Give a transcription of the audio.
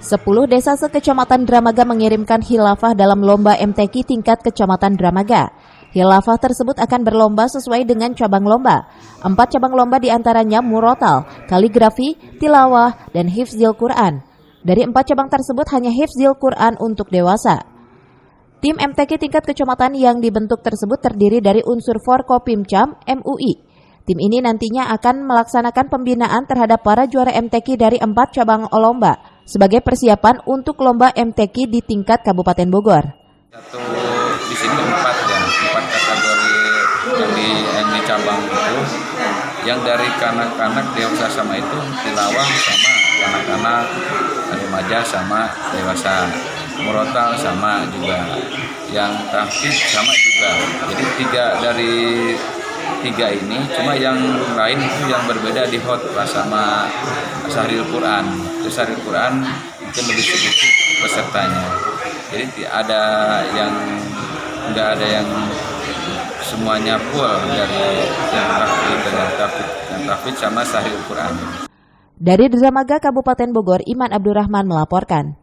10 desa sekecamatan Dramaga mengirimkan khilafah dalam lomba MTQ tingkat kecamatan Dramaga. Khilafah tersebut akan berlomba sesuai dengan cabang lomba. 4 cabang lomba diantaranya murotal, kaligrafi, tilawah, dan hifzil Quran. Dari 4 cabang tersebut hanya hifzil Quran untuk dewasa. Tim MTQ tingkat kecamatan yang dibentuk tersebut terdiri dari unsur Forkopimcam MUI. Tim ini nantinya akan melaksanakan pembinaan terhadap para juara MTQ dari 4 cabang lomba sebagai persiapan untuk lomba MTQ di tingkat Kabupaten Bogor. Di sini 4 kategori yang di cabang itu, yang dari kanak-kanak dewasa sama itu tilawah sama kanak-kanak, remaja sama dewasa, murotal sama juga, yang tahfidz sama juga. Jadi 3 dari 3 ini, cuma yang lain itu yang berbeda di khotbah sama Sahril Quran. Sahril Quran mungkin lebih sedikit pesertanya. Jadi nggak ada yang semuanya full dari yang tahfidz sama Sahril Quran. Dari Dramaga Kabupaten Bogor, Iman Abdurrahman melaporkan.